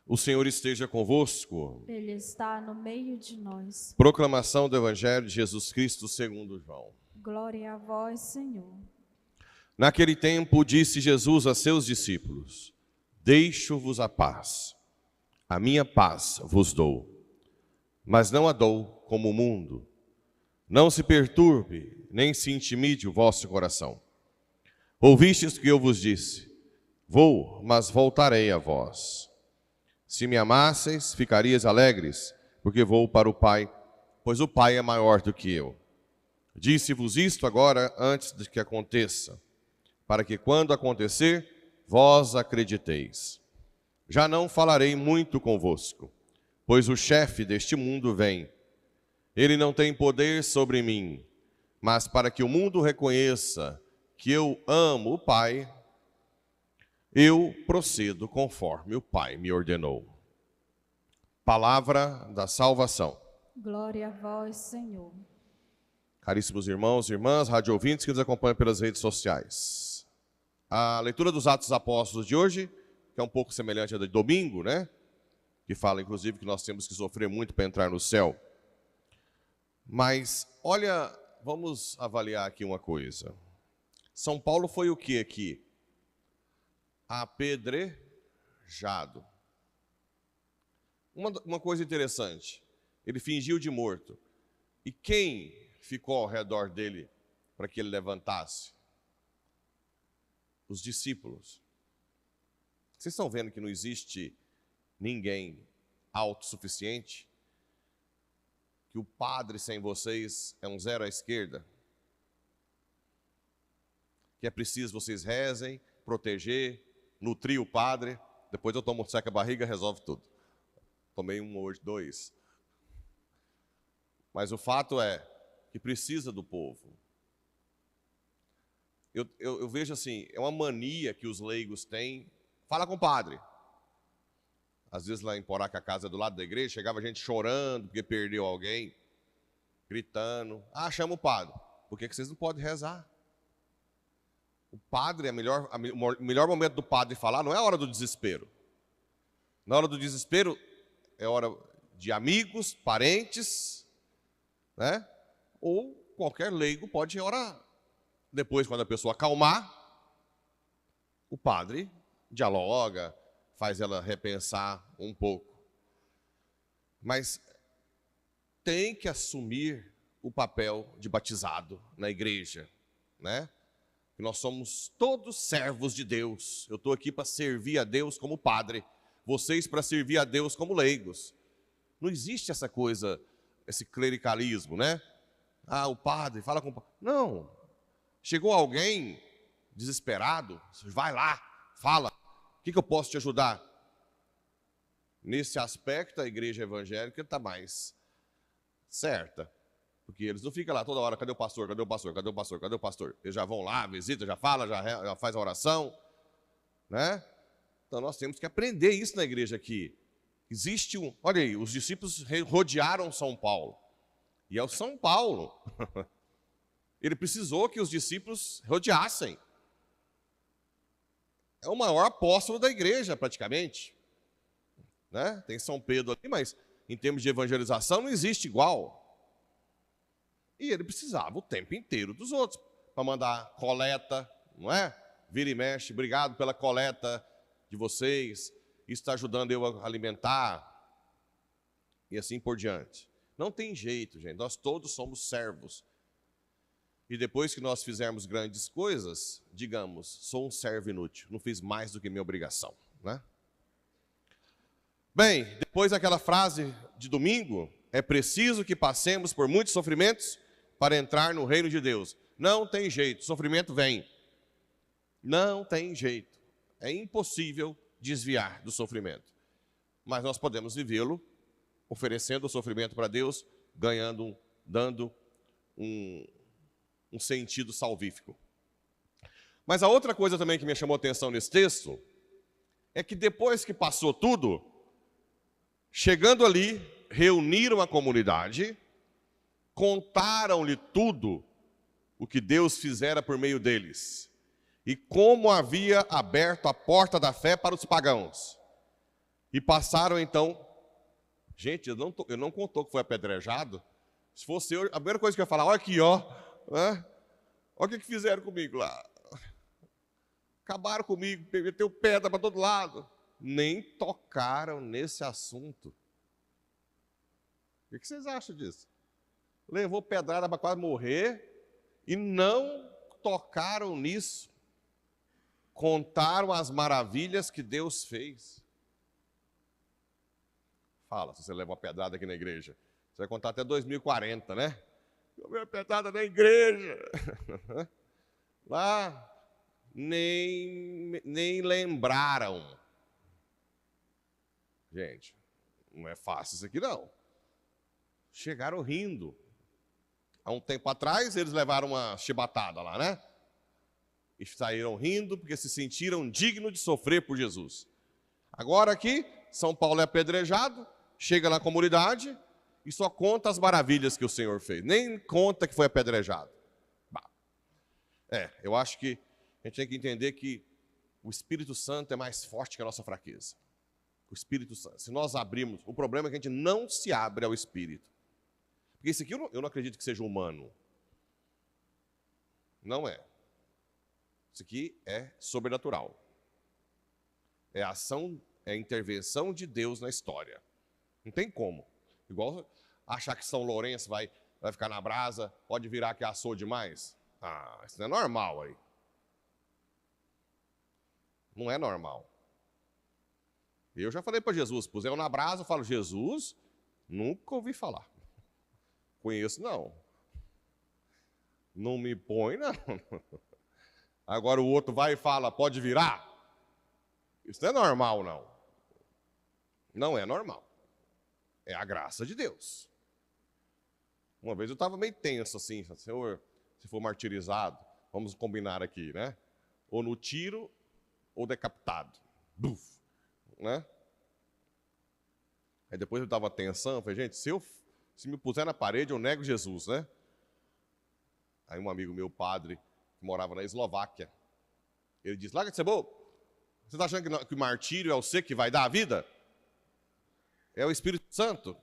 O Senhor esteja convosco. Ele está no meio de nós. Proclamação do Evangelho de Jesus Cristo segundo João. Glória a vós, Senhor. Naquele tempo disse Jesus a seus discípulos: Deixo-vos a paz. A minha paz vos dou. Mas não a dou como o mundo. Não se perturbe, nem se intimide o vosso coração. Ouvistes que eu vos disse: Vou, mas voltarei a vós. Se me amasseis, ficarias alegres, porque vou para o Pai, pois o Pai é maior do que eu. Disse-vos isto agora antes de que aconteça, para que quando acontecer, vós acrediteis. Já não falarei muito convosco, pois o chefe deste mundo vem. Ele não tem poder sobre mim, mas para que o mundo reconheça que eu amo o Pai, eu procedo conforme o Pai me ordenou. Palavra da salvação. Glória a vós, Senhor. Caríssimos irmãos e irmãs, rádio ouvintes que nos acompanham pelas redes sociais. A leitura dos Atos dos Apóstolos de hoje, que é um pouco semelhante à de domingo, né? Que fala, inclusive, que nós temos que sofrer muito para entrar no céu. Mas, olha, vamos avaliar aqui uma coisa. São Paulo foi o que aqui? Apedrejado. Uma coisa interessante, ele fingiu de morto. E quem ficou ao redor dele para que ele levantasse? Os discípulos. Vocês estão vendo que não existe ninguém autossuficiente? Que o padre sem vocês é um zero à esquerda? Que é preciso vocês rezem, proteger, nutrir o padre, depois eu tomo um seca a barriga, resolve tudo. Tomei um hoje, 2. Mas o fato é que precisa do povo. Eu vejo assim, é uma mania que os leigos têm. Fala com o padre. Às vezes lá em Porá, que a casa é do lado da igreja, chegava gente chorando porque perdeu alguém, gritando. Chama o padre. Por que vocês não podem rezar? O padre, o melhor momento do padre falar não é a hora do desespero. Na hora do desespero é hora de amigos, parentes, né? Ou qualquer leigo pode orar. Depois, quando a pessoa acalmar, o padre dialoga, faz ela repensar um pouco. Mas tem que assumir o papel de batizado na igreja, né? Nós somos todos servos de Deus. Eu estou aqui para servir a Deus como padre, vocês para servir a Deus como leigos. Não existe essa coisa, esse clericalismo, né? O padre, fala com o padre. Não. Chegou alguém desesperado, vai lá, fala. O que eu posso te ajudar? Nesse aspecto, a igreja evangélica está mais certa. Porque eles não ficam lá toda hora, cadê o pastor, cadê o pastor, cadê o pastor, cadê o pastor? Eles já vão lá, visita, já fala, já faz a oração, né? Então nós temos que aprender isso na igreja aqui. Existe olha aí, os discípulos rodearam São Paulo. E é o São Paulo. Ele precisou que os discípulos rodeassem. É o maior apóstolo da igreja, praticamente. Né? Tem São Pedro ali, mas em termos de evangelização não existe igual. E ele precisava o tempo inteiro dos outros, para mandar coleta, não é? Vira e mexe, obrigado pela coleta de vocês, isso está ajudando eu a alimentar, e assim por diante. Não tem jeito, gente, nós todos somos servos. E depois que nós fizermos grandes coisas, digamos, sou um servo inútil, não fiz mais do que minha obrigação, né? Bem, depois daquela frase de domingo, é preciso que passemos por muitos sofrimentos para entrar no reino de Deus. Não tem jeito, sofrimento vem. Não tem jeito. É impossível desviar do sofrimento. Mas nós podemos vivê-lo, oferecendo o sofrimento para Deus, dando um sentido salvífico. Mas a outra coisa também que me chamou a atenção nesse texto, é que depois que passou tudo, chegando ali, reuniram a comunidade, contaram-lhe tudo o que Deus fizera por meio deles e como havia aberto a porta da fé para os pagãos. E passaram então. Gente, eu não contou que foi apedrejado. Se fosse eu, a primeira coisa que eu ia falar, olha aqui, ó. Né? Olha o que fizeram comigo lá. Acabaram comigo, meteu pedra para todo lado. Nem tocaram nesse assunto. O que vocês acham disso? Levou pedrada para quase morrer e não tocaram nisso. Contaram as maravilhas que Deus fez. Fala, se você leva uma pedrada aqui na igreja, você vai contar até 2040, né? Eu vi uma pedrada na igreja. Lá, nem lembraram. Gente, não é fácil isso aqui não. Chegaram rindo. Há um tempo atrás, eles levaram uma chibatada lá, né? E saíram rindo porque se sentiram dignos de sofrer por Jesus. Agora aqui, São Paulo é apedrejado, chega na comunidade e só conta as maravilhas que o Senhor fez. Nem conta que foi apedrejado. Eu acho que a gente tem que entender que o Espírito Santo é mais forte que a nossa fraqueza. O Espírito Santo. Se nós abrirmos, o problema é que a gente não se abre ao Espírito. Porque isso aqui eu não acredito que seja humano. Não é. Isso aqui é sobrenatural. É ação, é intervenção de Deus na história. Não tem como. Igual achar que São Lourenço vai ficar na brasa, pode virar que assou demais. Isso não é normal aí. Não é normal. Eu já falei para Jesus, puseram na brasa, eu falo, Jesus, nunca ouvi falar. Conheço, não. Não me põe, não. Agora o outro vai e fala, pode virar? Isso não é normal, não. Não é normal. É a graça de Deus. Uma vez eu estava meio tenso assim, Senhor, se for martirizado, vamos combinar aqui, né? Ou no tiro, ou decapitado. Buf, né? Aí depois eu estava tensão, falei, gente, se me puser na parede, eu nego Jesus, né? Aí um amigo meu, padre, que morava na Eslováquia, ele disse, larga de ser bobo. Você está achando que o martírio é o ser que vai dar a vida? É o Espírito Santo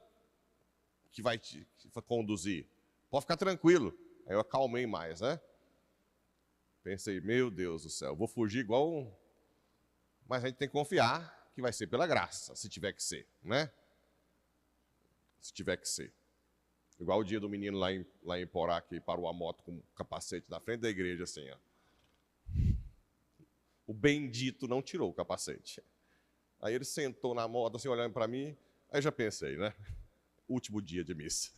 que vai te conduzir. Pode ficar tranquilo. Aí eu acalmei mais, né? Pensei, meu Deus do céu, vou fugir igual um... Mas a gente tem que confiar que vai ser pela graça, se tiver que ser, né? Se tiver que ser. Igual o dia do menino lá em Porá, que parou a moto com o capacete na frente da igreja, assim, ó. O bendito não tirou o capacete. Aí ele sentou na moto, assim, olhando para mim, aí já pensei, né? Último dia de missa.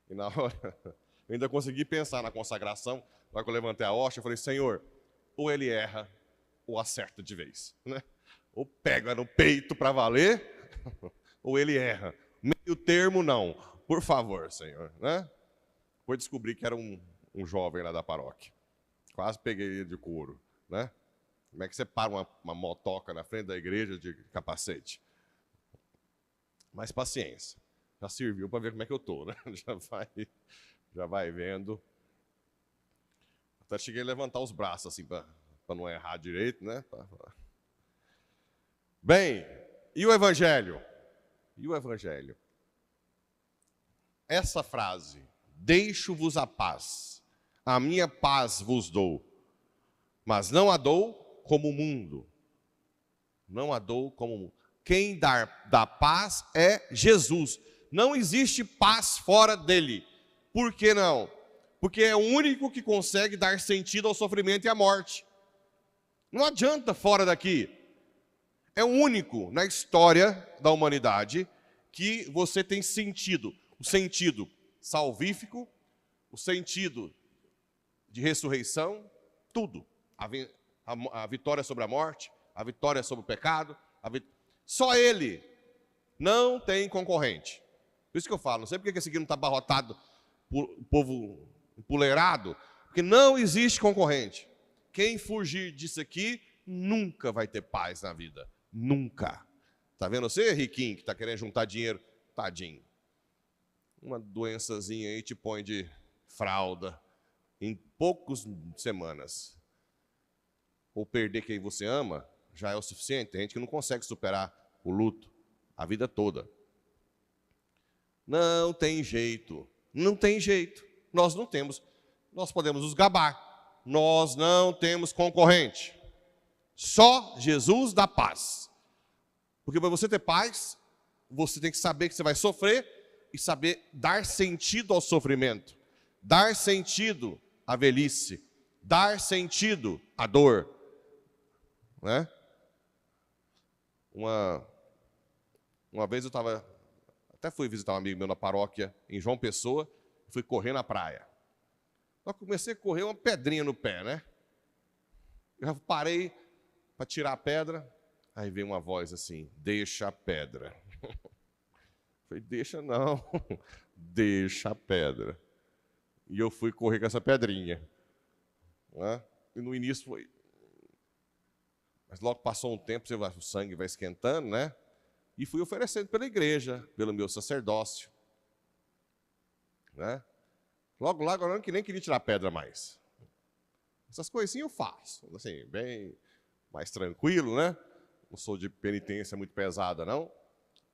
E na hora, eu ainda consegui pensar na consagração, na hora que eu levantei a hóstia, eu falei, Senhor, ou ele erra, ou acerta de vez, né? Ou pega no peito para valer, ou ele erra. Meio termo, não. Por favor, Senhor, né? Depois descobri que era um jovem lá da paróquia. Quase peguei ele de couro, né? Como é que você para uma motoca na frente da igreja de capacete? Mas paciência. Já serviu para ver como é que eu estou, né? Já vai vendo. Até cheguei a levantar os braços, assim, para não errar direito, né? Bem, e o Evangelho? E o Evangelho? Essa frase, deixo-vos a paz, a minha paz vos dou, mas não a dou como o mundo. Não a dou como o mundo. Quem dá paz é Jesus. Não existe paz fora dele. Por que não? Porque é o único que consegue dar sentido ao sofrimento e à morte. Não adianta fora daqui. É o único na história da humanidade que você tem sentido. O sentido salvífico, o sentido de ressurreição, tudo. A vitória sobre a morte, a vitória sobre o pecado. Só ele não tem concorrente. Por isso que eu falo, não sei porque esse aqui não está abarrotado, o povo empoleirado, porque não existe concorrente. Quem fugir disso aqui nunca vai ter paz na vida. Nunca. Está vendo você, riquinho, que está querendo juntar dinheiro? Tadinho. Uma doençazinha aí te põe de fralda em poucas semanas. Ou perder quem você ama, já é o suficiente. Tem gente que não consegue superar o luto a vida toda. Não tem jeito, não tem jeito. Nós não temos, nós podemos nos gabar. Nós não temos concorrente. Só Jesus dá paz. Porque para você ter paz, você tem que saber que você vai sofrer e saber dar sentido ao sofrimento, dar sentido à velhice, dar sentido à dor, né? Uma vez eu até fui visitar um amigo meu na paróquia em João Pessoa, fui correr na praia. Eu comecei a correr uma pedrinha no pé, né? Eu parei para tirar a pedra, aí veio uma voz assim: deixa a pedra. Falei, deixa não, deixa a pedra. E eu fui correr com essa pedrinha. Né? E no início foi... Mas logo passou um tempo, o sangue vai esquentando, né? E fui oferecendo pela igreja, pelo meu sacerdócio. Né? Logo lá, agora eu nem queria tirar pedra mais. Essas coisinhas eu faço, assim, bem mais tranquilo, né? Não sou de penitência muito pesada, não.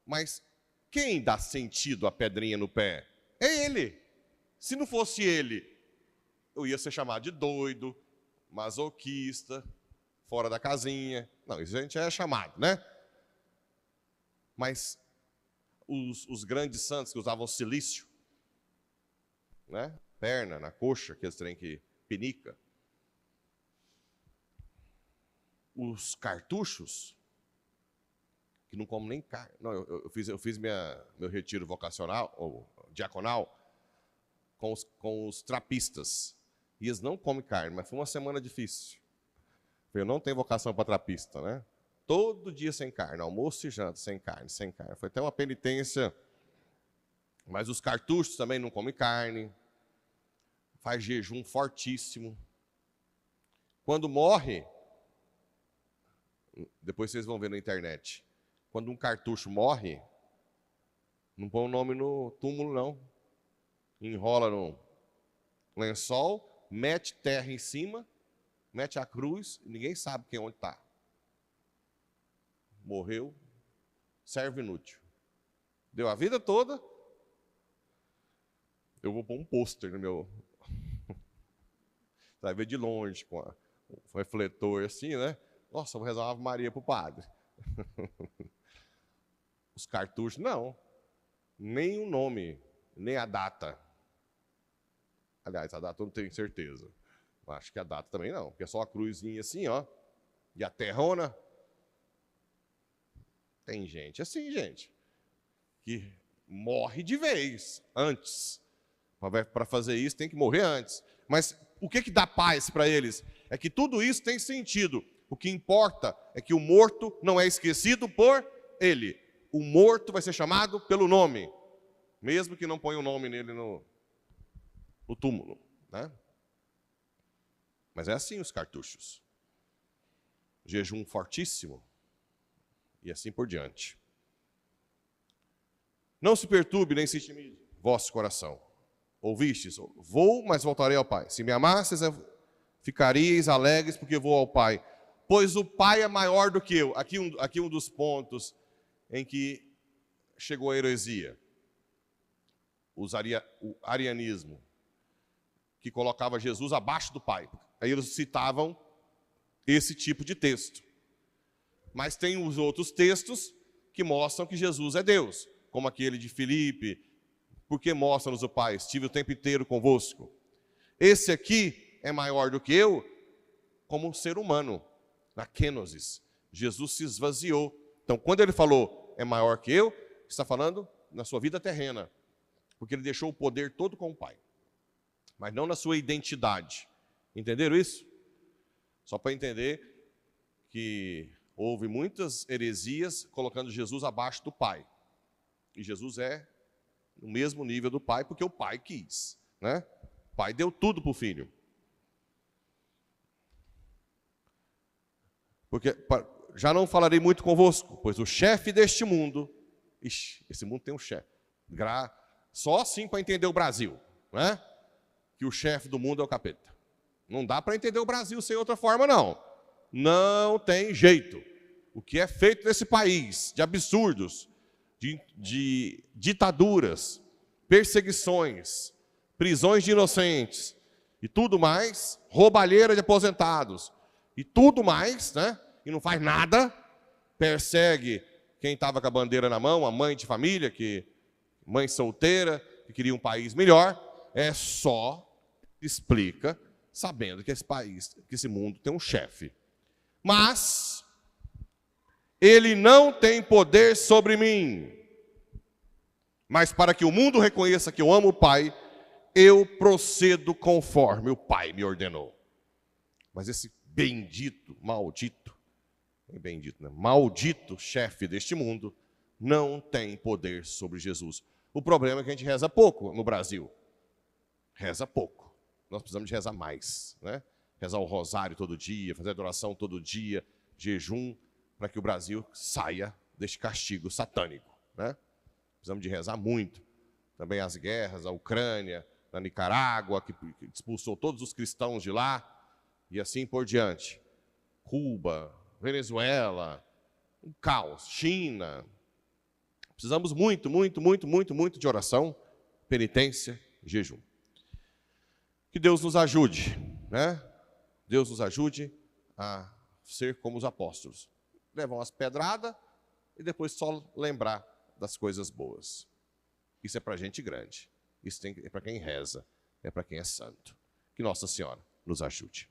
Mas quem dá sentido à pedrinha no pé? É ele. Se não fosse ele, eu ia ser chamado de doido, masoquista, fora da casinha. Não, isso a gente é chamado, né? Mas os grandes santos que usavam silício, né? Perna, na coxa, aqueles trem que pinica. Os cartuchos, que não comem nem carne. Não, eu fiz meu retiro vocacional, ou diaconal, com os trapistas. E eles não comem carne, mas foi uma semana difícil. Eu não tenho vocação para trapista, né? Todo dia sem carne, almoço e janta sem carne, sem carne. Foi até uma penitência. Mas os cartuchos também não comem carne. Faz jejum fortíssimo. Quando morre, depois vocês vão ver na internet, quando um cartucho morre, não põe o nome no túmulo, não. Enrola no lençol, mete terra em cima, mete a cruz, e ninguém sabe onde está. Morreu, serve inútil. Deu a vida toda, eu vou pôr um pôster no meu... Você vai ver de longe, com um refletor assim, né? Nossa, vou rezar uma Ave Maria para o padre. Os cartuchos, não. Nem o nome, nem a data. Aliás, a data eu não tenho certeza. Acho que a data também não, porque é só a cruzinha assim, ó. E a terrona. Tem gente assim, gente, que morre de vez antes. Para fazer isso tem que morrer antes. Mas o que dá paz para eles? É que tudo isso tem sentido. O que importa é que o morto não é esquecido por ele. O morto vai ser chamado pelo nome, mesmo que não ponha o nome nele no túmulo, né? Mas é assim os cartuchos. Jejum fortíssimo e assim por diante. Não se perturbe nem se intimide vosso coração. Ouvistes? Vou, mas voltarei ao Pai. Se me amasses, ficaríeis alegres, porque vou ao Pai. Pois o Pai é maior do que eu. Aqui um dos pontos em que chegou a heresia. O arianismo, que colocava Jesus abaixo do Pai. Aí eles citavam esse tipo de texto. Mas tem os outros textos que mostram que Jesus é Deus, como aquele de Filipe, porque mostra-nos o Pai, estive o tempo inteiro convosco. Esse aqui é maior do que eu, como ser humano, na kenosis. Jesus se esvaziou. Então, quando ele falou, é maior que eu, está falando na sua vida terrena, porque ele deixou o poder todo com o Pai, mas não na sua identidade. Entenderam isso? Só para entender que houve muitas heresias colocando Jesus abaixo do Pai. E Jesus é no mesmo nível do Pai, porque o Pai quis, né? O Pai deu tudo para o Filho. Porque já não falarei muito convosco, pois o chefe deste mundo... esse mundo tem um chefe. Só assim para entender o Brasil, né? Que o chefe do mundo é o capeta. Não dá para entender o Brasil sem outra forma, não. Não tem jeito. o que é feito nesse país de absurdos, de ditaduras, perseguições, prisões de inocentes e tudo mais, roubalheira de aposentados e tudo mais, né? E não faz nada, persegue quem estava com a bandeira na mão, a mãe de família, mãe solteira, que queria um país melhor, só explica sabendo que esse país, que esse mundo tem um chefe. Mas ele não tem poder sobre mim. Mas para que o mundo reconheça que eu amo o Pai, eu procedo conforme o Pai me ordenou. Mas esse maldito chefe deste mundo não tem poder sobre Jesus. O problema é que a gente reza pouco no Brasil. Reza pouco. Nós precisamos de rezar mais, né? Rezar o rosário todo dia, fazer adoração todo dia, jejum, para que o Brasil saia deste castigo satânico, né? Precisamos de rezar muito. Também as guerras, a Ucrânia, a Nicarágua, que expulsou todos os cristãos de lá, e assim por diante. Cuba, Venezuela, um caos, China. Precisamos muito de oração, penitência e jejum. Que Deus nos ajude, né? Deus nos ajude a ser como os apóstolos. Levam as pedradas e depois só lembrar das coisas boas. Isso é para gente grande. Isso é para quem reza, é para quem é santo. Que Nossa Senhora nos ajude.